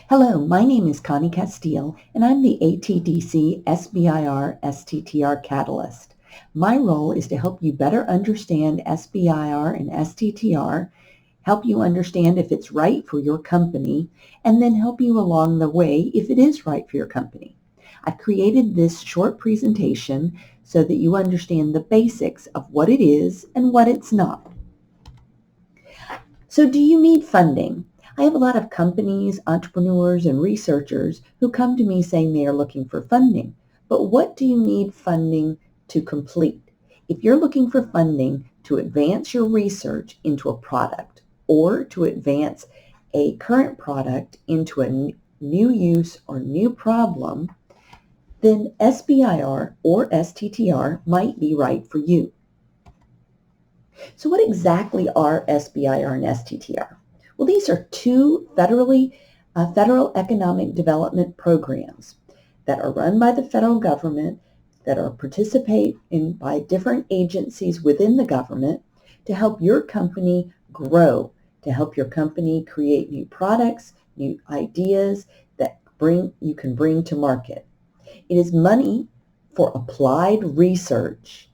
Hello, my name is Connie Castile, and I'm the ATDC SBIR STTR Catalyst. My role is to help you better understand SBIR and STTR, help you understand if it's right for your company, and then help you along the way if it is right for your company. I created this short presentation so that you understand the basics of what it is and what it's not. So do you need funding? I have a lot of companies, entrepreneurs, and researchers who come to me saying they are looking for funding. But what do you need funding to complete? If you're looking for funding to advance your research into a product or to advance a current product into a new use or new problem, then SBIR or STTR might be right for you. So what exactly are SBIR and STTR? Well, these are two federal economic development programs that are run by the federal government, that are participated in by different agencies within the government to help your company grow, to help your company create new products, new ideas that you can bring to market. It is money for applied research,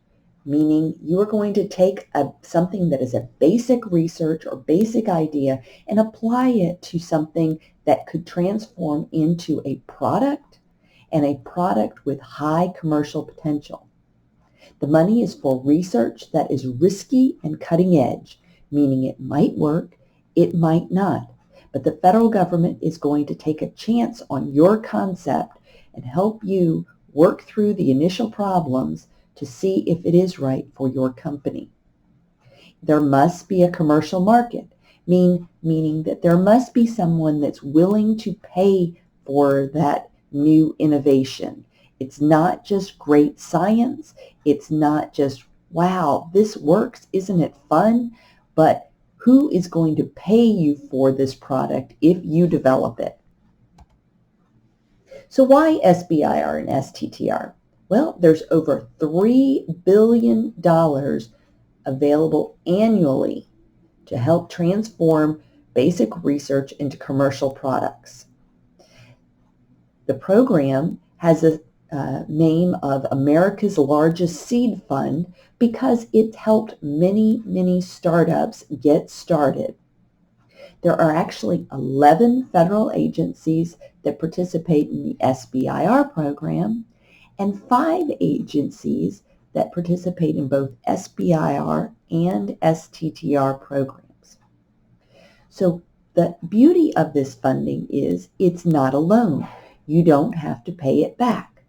meaning you are going to take something that is a basic research or basic idea and apply it to something that could transform into a product, and a product with high commercial potential. The money is for research that is risky and cutting edge, meaning it might work, it might not. But the federal government is going to take a chance on your concept and help you work through the initial problems to see if it is right for your company. There must be a commercial market, meaning that there must be someone that's willing to pay for that new innovation. It's not just great science. It's not just, wow, this works, isn't it fun? But who is going to pay you for this product if you develop it? So why SBIR and STTR? Well, there's over $3 billion available annually to help transform basic research into commercial products. The program has a name of America's largest seed fund because it helped many startups get started. There are actually 11 federal agencies that participate in the SBIR program, and 5 agencies that participate in both SBIR and STTR programs. So the beauty of this funding is it's not a loan. You don't have to pay it back.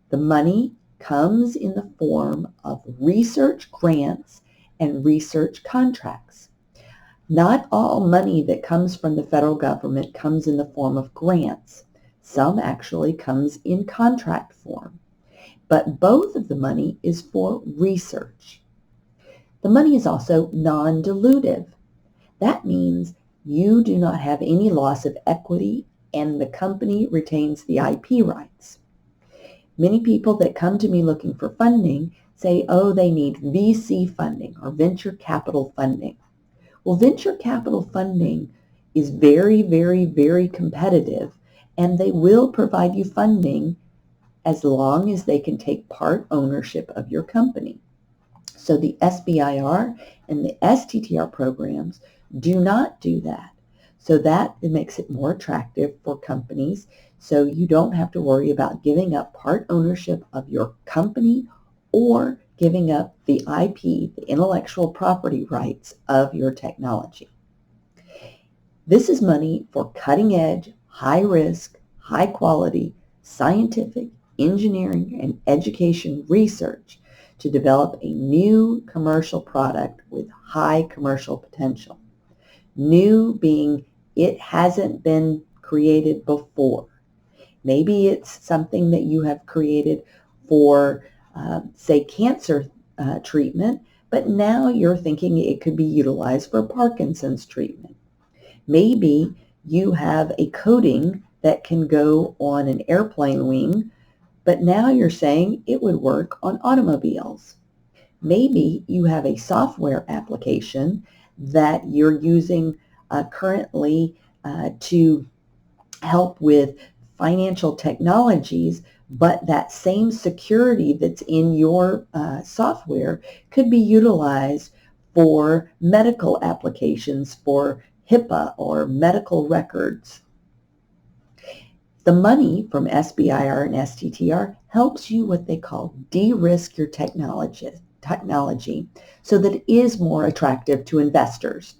The money comes in the form of research grants and research contracts. Not all money that comes from the federal government comes in the form of grants. Some actually comes in contract form. But both of the money is for research. The money is also non-dilutive. That means you do not have any loss of equity and the company retains the IP rights. Many people that come to me looking for funding say, oh, they need VC funding or venture capital funding. Well, venture capital funding is very competitive, and they will provide you funding as long as they can take part ownership of your company. So the SBIR and the STTR programs do not do that. So that it makes it more attractive for companies, so you don't have to worry about giving up part ownership of your company or giving up the IP, the intellectual property rights of your technology. This is money for cutting edge, high risk, high quality, scientific, engineering, and education research to develop a new commercial product with high commercial potential. New being it hasn't been created before. Maybe it's something that you have created for, say, cancer treatment, but now you're thinking it could be utilized for Parkinson's treatment. Maybe you have a coating that can go on an airplane wing, but now you're saying it would work on automobiles. Maybe you have a software application that you're using currently to help with financial technologies, but that same security that's in your software could be utilized for medical applications, for HIPAA or medical records. The money from SBIR and STTR helps you what they call de-risk your technology so that it is more attractive to investors.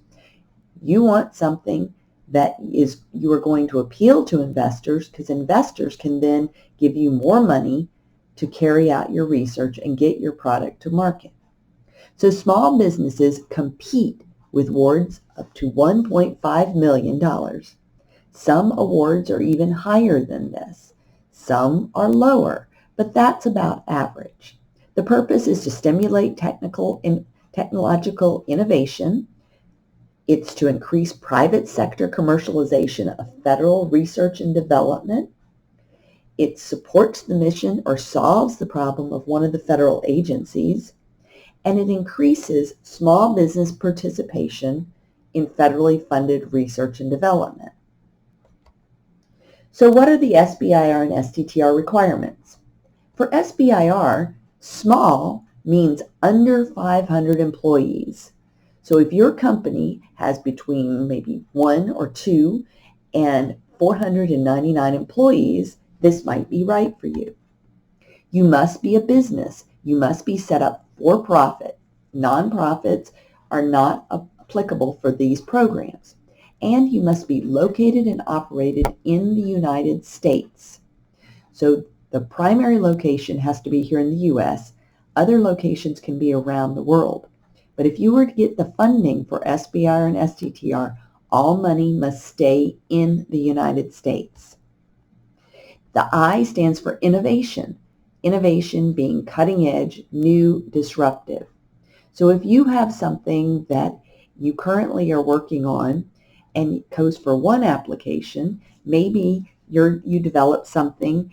You want something that you are going to appeal to investors, because investors can then give you more money to carry out your research and get your product to market. So small businesses compete with awards up to $1.5 million. Some awards are even higher than this. Some are lower, but that's about average. The purpose is to stimulate technological innovation. It's to increase private sector commercialization of federal research and development. It supports the mission or solves the problem of one of the federal agencies. And it increases small business participation in federally funded research and development. So what are the SBIR and STTR requirements? For SBIR, small means under 500 employees. So if your company has between maybe 1 or 2 and 499 employees, this might be right for you. You must be a business. You must be set up for profit. Nonprofits are not applicable for these programs. And you must be located and operated in the United States. So the primary location has to be here in the U.S. Other locations can be around the world. But if you were to get the funding for SBIR and STTR, all money must stay in the United States. The I stands for innovation. Innovation being cutting edge, new, disruptive. So if you have something that you currently are working on and it goes for one application, maybe you develop something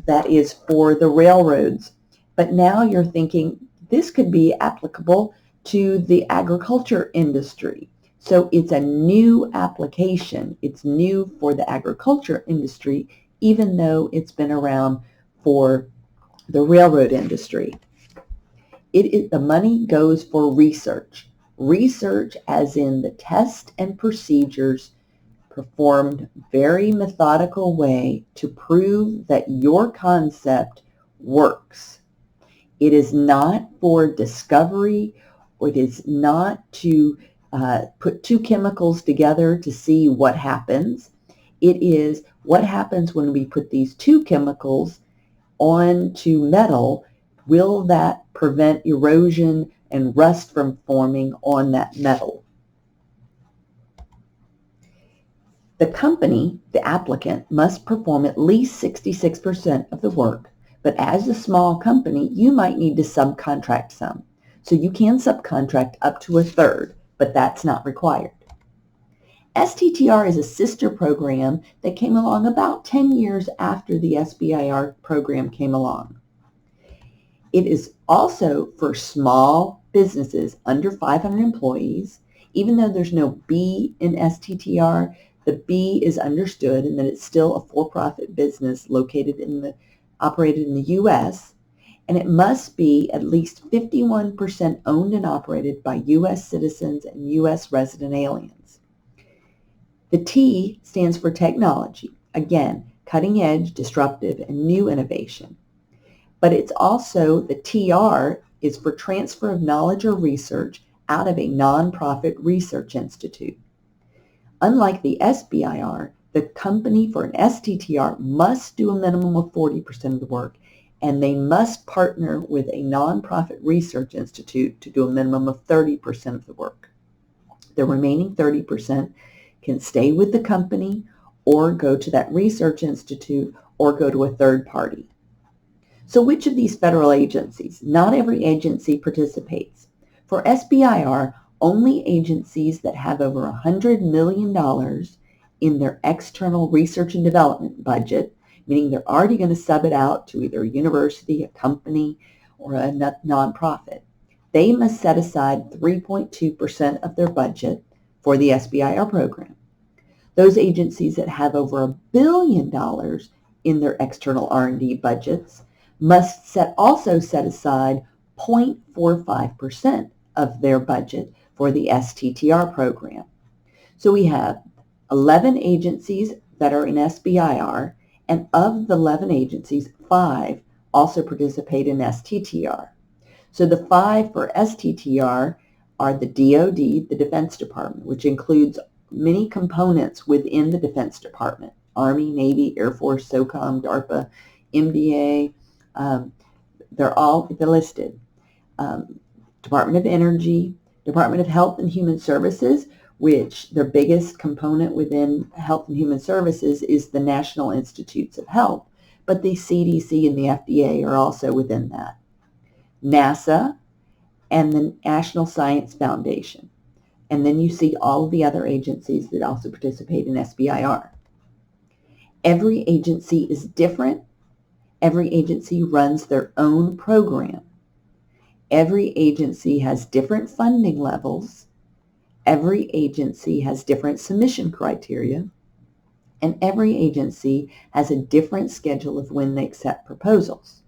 that is for the railroads, but now you're thinking this could be applicable to the agriculture industry. So it's a new application. It's new for the agriculture industry, even though it's been around for the railroad industry. The money goes for research. Research as in the test and procedures performed very methodical way to prove that your concept works. It is not for discovery, or it is not to put two chemicals together to see what happens. It is what happens when we put these two chemicals onto metal. Will that prevent erosion and rust from forming on that metal? The company, the applicant, must perform at least 66% of the work, but as a small company, you might need to subcontract some. So you can subcontract up to a third, but that's not required. STTR is a sister program that came along about 10 years after the SBIR program came along. It is also for small businesses under 500 employees. Even though there's no B in STTR, the B is understood and that it's still a for-profit business operated in the U.S., and it must be at least 51% owned and operated by U.S. citizens and U.S. resident aliens. The T stands for technology. Again, cutting edge, disruptive, and new innovation. But it's also, the TR is for transfer of knowledge or research out of a nonprofit research institute. Unlike the SBIR, the company for an STTR must do a minimum of 40% of the work, and they must partner with a nonprofit research institute to do a minimum of 30% of the work. The remaining 30% can stay with the company or go to that research institute or go to a third party. So which of these federal agencies? Not every agency participates. For SBIR, only agencies that have over $100 million in their external research and development budget, meaning they're already going to sub it out to either a university, a company, or a nonprofit. They must set aside 3.2% of their budget for the SBIR program. Those agencies that have over $1 billion in their external R&D budgets must also set aside 0.45% of their budget for the STTR program. So we have 11 agencies that are in SBIR, and of the 11 agencies, 5 also participate in STTR. So the 5 for STTR are the DoD, the Defense Department, which includes many components within the Defense Department: Army, Navy, Air Force, SOCOM, DARPA, MDA. They're all listed. Department of Energy, Department of Health and Human Services, which their biggest component within Health and Human Services is the National Institutes of Health, but the CDC and the FDA are also within that. NASA and the National Science Foundation. And then you see all of the other agencies that also participate in SBIR. Every agency is different. Every agency runs their own program. Every agency has different funding levels. Every agency has different submission criteria. And every agency has a different schedule of when they accept proposals.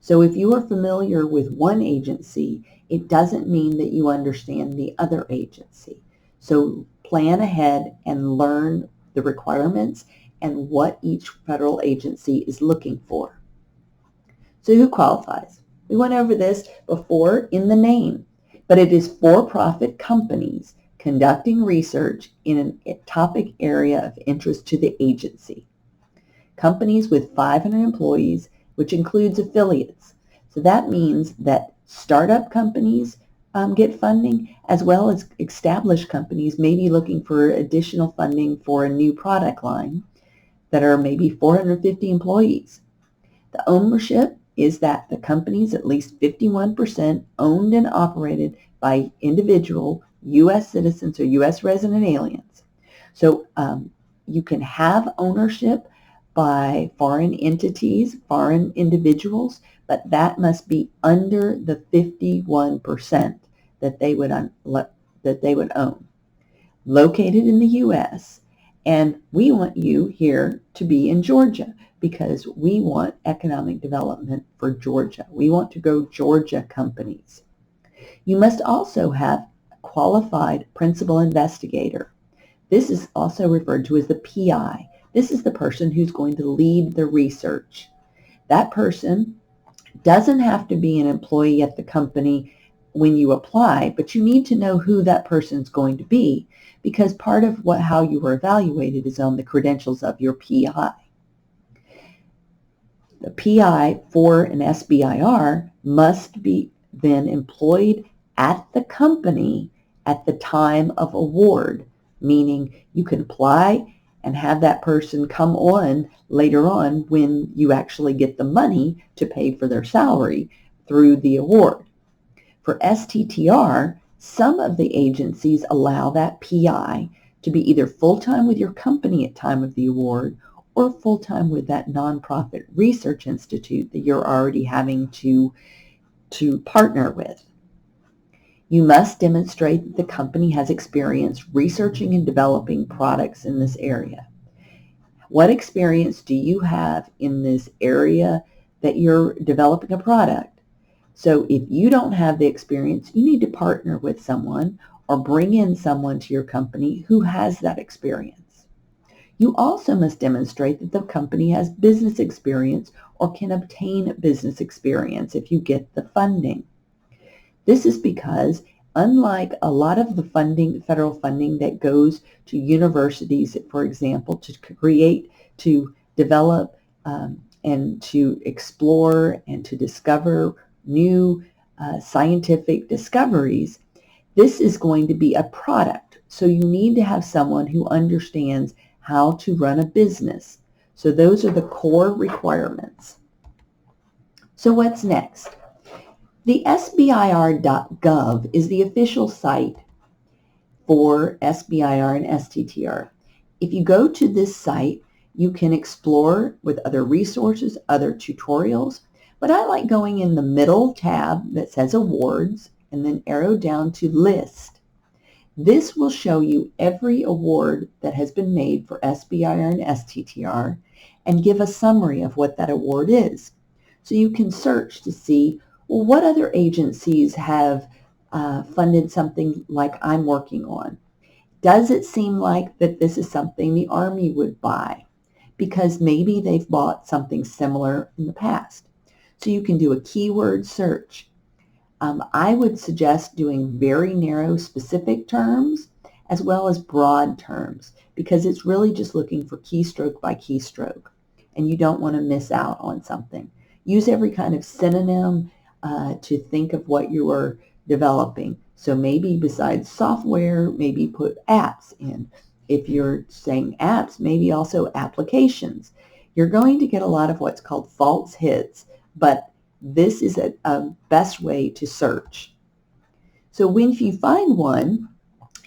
So if you are familiar with one agency, it doesn't mean that you understand the other agency. So plan ahead and learn the requirements and what each federal agency is looking for. So who qualifies? We went over this before in the name, but it is for-profit companies conducting research in a topic area of interest to the agency. Companies with 500 employees, which includes affiliates. So that means that startup companies get funding, as well as established companies may be looking for additional funding for a new product line that are maybe 450 employees. The ownership is that the company is at least 51% owned and operated by individual U.S. citizens or U.S. resident aliens. So you can have ownership by foreign entities, foreign individuals, but that must be under the 51% that they would own. Located in the U.S., and we want you here to be in Georgia because we want economic development for Georgia. We want to grow Georgia companies. You must also have a qualified principal investigator. This is also referred to as the PI. This is the person who's going to lead the research. That person doesn't have to be an employee at the company when you apply, but you need to know who that person's going to be, because part of how you were evaluated is on the credentials of your PI. The PI for an SBIR must be then employed at the company at the time of award, meaning you can apply and have that person come on later on when you actually get the money to pay for their salary through the award. For STTR, some of the agencies allow that PI to be either full-time with your company at time of the award or full-time with that nonprofit research institute that you're already having to partner with. You must demonstrate that the company has experience researching and developing products in this area. What experience do you have in this area that you're developing a product? So if you don't have the experience, you need to partner with someone or bring in someone to your company who has that experience. You also must demonstrate that the company has business experience or can obtain business experience if you get the funding. This is because unlike a lot of the funding, federal funding that goes to universities, for example, to create, to develop, and to explore and to discover new scientific discoveries, this is going to be a product. So you need to have someone who understands how to run a business. So those are the core requirements. So what's next? The SBIR.gov is the official site for SBIR and STTR. If you go to this site, you can explore with other resources, other tutorials, but I like going in the middle tab that says awards and then arrow down to list. This will show you every award that has been made for SBIR and STTR and give a summary of what that award is. So you can search to see, well, what other agencies have funded something like I'm working on? Does it seem like that this is something the Army would buy? Because maybe they've bought something similar in the past. So you can do a keyword search. I would suggest doing very narrow specific terms as well as broad terms, because it's really just looking for keystroke by keystroke, and you don't want to miss out on something. Use every kind of synonym to think of what you are developing. So maybe besides software, maybe put apps in. If you're saying apps, maybe also applications. You're going to get a lot of what's called false hits, but this is a best way to search. So when you find one,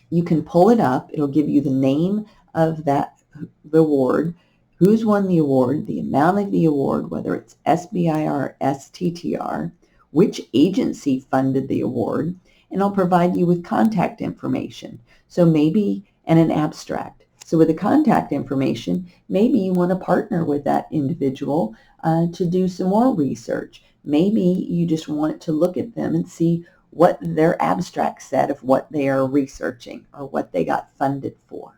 you can pull it up. It'll give you the name of the award, who's won the award, the amount of the award, whether it's SBIR or STTR, which agency funded the award, and it'll provide you with contact information. So maybe, and an abstract. So with the contact information, maybe you want to partner with that individual to do some more research. Maybe you just want to look at them and see what their abstract said of what they are researching or what they got funded for.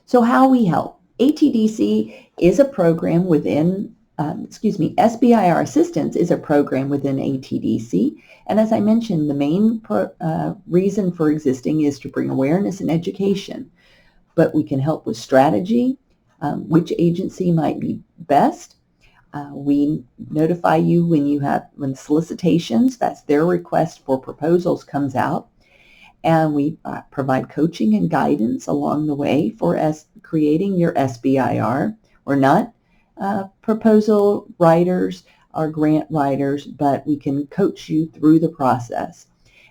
So how we help. ATDC is a program within, SBIR Assistance is a program within ATDC. And as I mentioned, the main reason for existing is to bring awareness and education. But we can help with strategy, which agency might be best. We notify you when solicitations, that's their request for proposals, comes out. And we provide coaching and guidance along the way for creating your SBIR. We're not proposal writers or grant writers, but we can coach you through the process.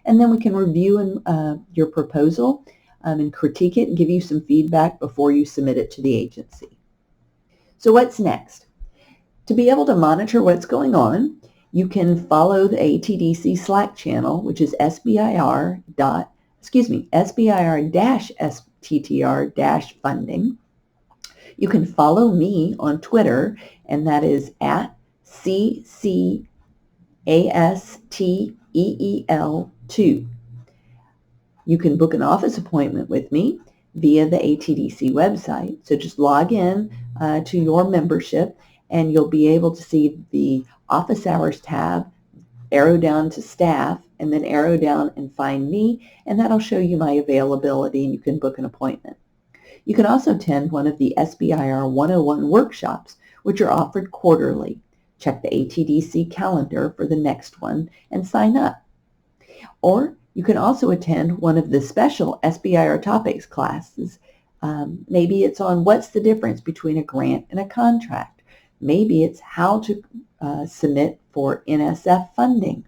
And then we can review your proposal and critique it and give you some feedback before you submit it to the agency. So what's next? To be able to monitor what's going you can follow the ATDC Slack channel, which is SBIR-STTR-funding. You can follow me on Twitter, and that is at CCASTEEL2. You can book an office appointment with me via the ATDC website. So just log in to your membership, and you'll be able to see the office hours tab, arrow down to staff, and then arrow down and find me, and that'll show you my availability, and you can book an appointment. You can also attend one of the SBIR 101 workshops, which are offered quarterly. Check the ATDC calendar for the next one and sign up. Or you can also attend one of the special SBIR topics classes. Maybe it's on what's the difference between a grant and a contract. Maybe it's how to submit for NSF funding.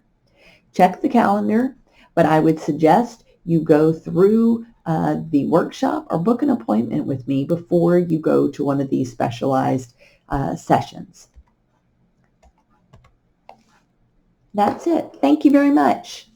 Check the calendar, but I would suggest you go through the workshop or book an appointment with me before you go to one of these specialized sessions. That's it. Thank you very much.